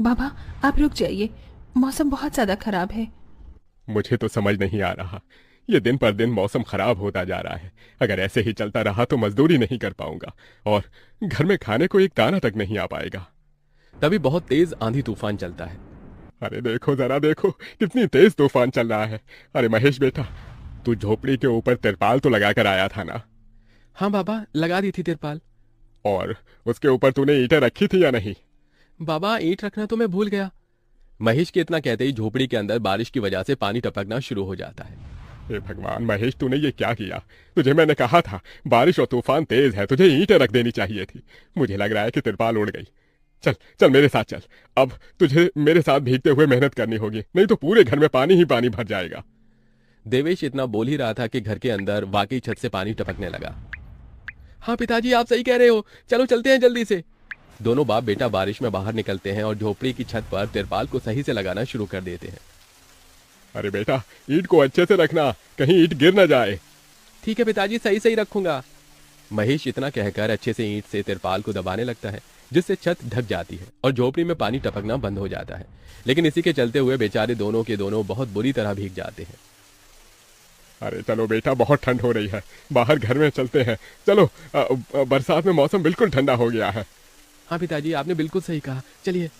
बाबा आप रुक जाइए, मौसम बहुत ज्यादा खराब है। मुझे तो समझ नहीं आ रहा, ये दिन पर दिन मौसम खराब होता जा रहा है। अगर ऐसे ही चलता रहा तो मजदूरी नहीं कर पाऊंगा और घर में खाने को एक दाना तक नहीं आ पाएगा। तभी बहुत तेज आंधी तूफान चलता है। अरे देखो जरा देखो, कितनी तेज तूफान चल रहा है। अरे महेश बेटा, तू झोपड़ी के ऊपर तिरपाल तो लगा कर आया था ना? हाँ बाबा, लगा दी थी तिरपाल। और उसके ऊपर तूने ईंटें रखी थी या नहीं? बाबा ईंट रखना तो मैं भूल गया। महेश के इतना कहते ही झोपड़ी के अंदर बारिश की वजह से पानी टपकना शुरू हो जाता है। हे भगवान महेश, तूने ये क्या किया? तुझे मैंने कहा था बारिश और तूफान तेज है, तुझे ईंटें रख देनी चाहिए थी। मुझे लग रहा है कि तिरपाल उड़ गई। चल चल मेरे साथ चल, अब तुझे मेरे साथ भीगते हुए मेहनत करनी होगी, नहीं तो पूरे घर में पानी ही पानी भर जाएगा। देवेश इतना बोल ही रहा था कि घर के अंदर वाकई छत से पानी टपकने लगा। हाँ पिताजी, आप सही कह रहे हो, चलो चलते हैं जल्दी से। दोनों बाप बेटा बारिश में बाहर निकलते हैं और झोपड़ी की छत पर तिरपाल को सही से लगाना शुरू कर देते हैं। अरे बेटा, ईंट को अच्छे से रखना, कहीं ईंट गिर न जाए। ठीक है पिताजी, सही सही रखूंगा। महेश इतना कहकर अच्छे से ईंट से तिरपाल को दबाने लगता है, जिससे छत ढक जाती है और झोपड़ी में पानी टपकना बंद हो जाता है। लेकिन इसी के चलते हुए बेचारे दोनों के दोनों बहुत बुरी तरह भीग जाते हैं। अरे चलो बेटा, बहुत ठंड हो रही है, बाहर घर में चलते हैं। चलो, बरसात में मौसम बिल्कुल ठंडा हो गया है। हाँ पिताजी, आपने बिल्कुल सही कहा, चलिए।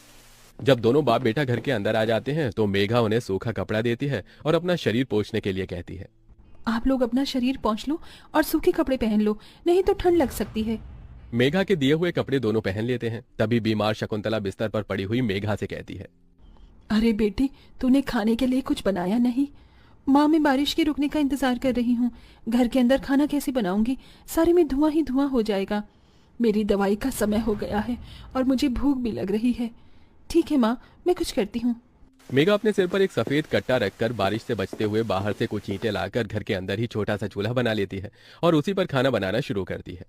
जब दोनों बाप बेटा घर के अंदर आ जाते हैं तो मेघा उन्हें सूखा कपड़ा देती है और अपना शरीर पोंछने के लिए कहती है। आप लोग अपना शरीर पोंछ लो और सूखे कपड़े पहन लो, नहीं तो ठंड लग सकती है। मेघा के दिए हुए कपड़े दोनों पहन लेते हैं। तभी बीमार शकुंतला बिस्तर पर पड़ी हुई मेघा से कहती है, अरे बेटी, तूने खाने के लिए कुछ बनाया नहीं? माँ, मैं बारिश के रुकने का इंतजार कर रही हूँ। घर के अंदर खाना कैसे बनाऊंगी? सारे में धुआं ही धुआं हो जाएगा। मेरी दवाई का समय हो गया है और मुझे भूख भी लग रही है। ठीक है माँ, मैं कुछ करती हूँ। मेघा अपने सिर पर एक सफेद कट्टा रखकर बारिश से बचते हुए बाहर से कुछ ईंटें लाकर घर के अंदर ही छोटा सा चूल्हा बना लेती है और उसी पर खाना बनाना शुरू करती है।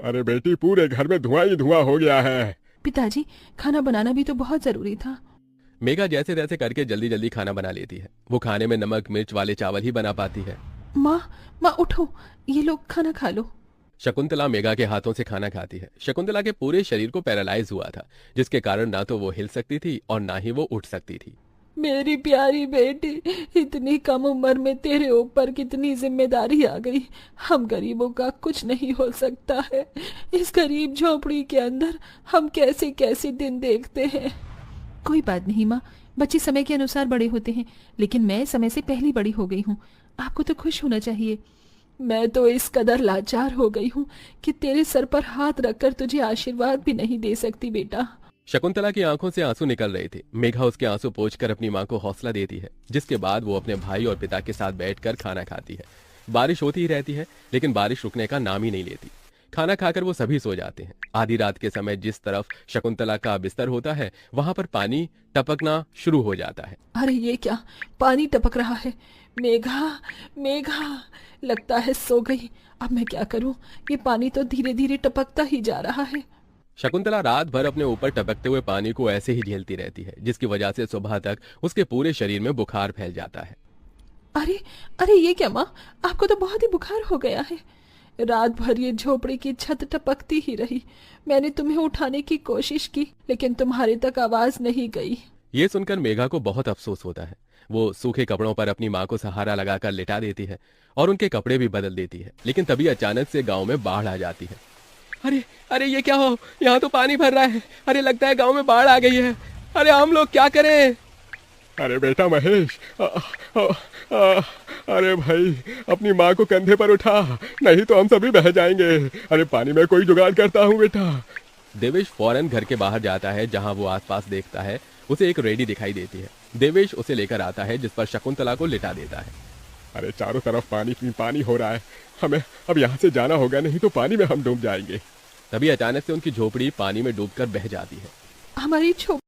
अरे बेटी, पूरे घर में धुआं ही धुआं हो गया है। पिताजी, खाना बनाना भी तो बहुत जरूरी था। मेघा जैसे तैसे करके जल्दी जल्दी खाना बना लेती है। वो खाने में नमक मिर्च वाले चावल ही बना पाती है। माँ, माँ उठो, ये लोग खाना खा लो। शकुंतला मेघा के हाथों से खाना खाती है। शकुंतला के पूरे शरीर को पैरालाइज हुआ था, जिसके कारण ना तो वो हिल सकती थी और ना ही वो उठ सकती थी। मेरी प्यारी बेटी, इतनी कम उम्र में तेरे ऊपर कितनी जिम्मेदारी आ गई। हम गरीबों का कुछ नहीं हो सकता है। इस गरीब झोपड़ी के अंदर हम कैसे कैसे दिन देखते हैं। कोई बात नहीं माँ, बच्चे समय के अनुसार बड़े होते हैं, लेकिन मैं समय से पहले बड़ी हो गई हूँ। आपको तो खुश होना चाहिए। मैं तो इस कदर लाचार हो गई हूँ कि तेरे सर पर हाथ रखकर तुझे आशीर्वाद भी नहीं दे सकती बेटा। शकुंतला की आंखों से आंसू निकल रहे थे। मेघा उसके आंसू पोंछकर अपनी मां को हौसला देती है, जिसके बाद वो अपने भाई और पिता के साथ बैठकर खाना खाती है। बारिश होती ही रहती है, लेकिन बारिश रुकने का नाम ही नहीं लेती। खाना खाकर वो सभी सो जाते हैं। आधी रात के समय जिस तरफ शकुंतला का बिस्तर होता है, वहां पर पानी टपकना शुरू हो जाता है। अरे ये क्या, पानी टपक रहा है। मेघा, मेघा, लगता है सो गई। अब मैं क्या करूं? ये पानी तो धीरे धीरे टपकता ही जा रहा है। शकुंतला रात भर अपने ऊपर टपकते हुए पानी को ऐसे ही झेलती रहती है, जिसकी वजह से सुबह तक उसके पूरे शरीर में बुखार फैल जाता है। अरे अरे ये क्या माँ, आपको तो बहुत ही बुखार हो गया है। रात भर ये झोपड़ी की छत टपकती ही रही। मैंने तुम्हें उठाने की कोशिश की, लेकिन तुम्हारे तक आवाज नहीं गई। ये सुनकर मेघा को बहुत अफसोस होता है। वो सूखे कपड़ों पर अपनी माँ को सहारा लगाकर लिटा देती है और उनके कपड़े भी बदल देती है। लेकिन तभी अचानक से गांव में बाढ़ आ जाती है। अरे अरे ये क्या हो, यहाँ तो पानी भर रहा है। अरे लगता है गांव में बाढ़ आ गई है। अरे हम लोग क्या करें? अरे बेटा महेश, अरे भाई, अपनी माँ को कंधे पर उठा, नहीं तो हम सभी बह जाएंगे। अरे पानी में कोई जुगाड़ करता हूँ बेटा। देवेश फौरन घर के बाहर जाता है। जहां वो आसपास देखता है, उसे एक रेडी दिखाई देती है। देवेश उसे लेकर आता है, जिस पर शकुंतला को लिटा देता है। अरे चारों तरफ पानी पानी हो रहा है, हमें अब यहाँ से जाना होगा, नहीं तो पानी में हम डूब जाएंगे। तभी अचानक से उनकी झोपड़ी पानी में डूबकर बह जाती है। हमारी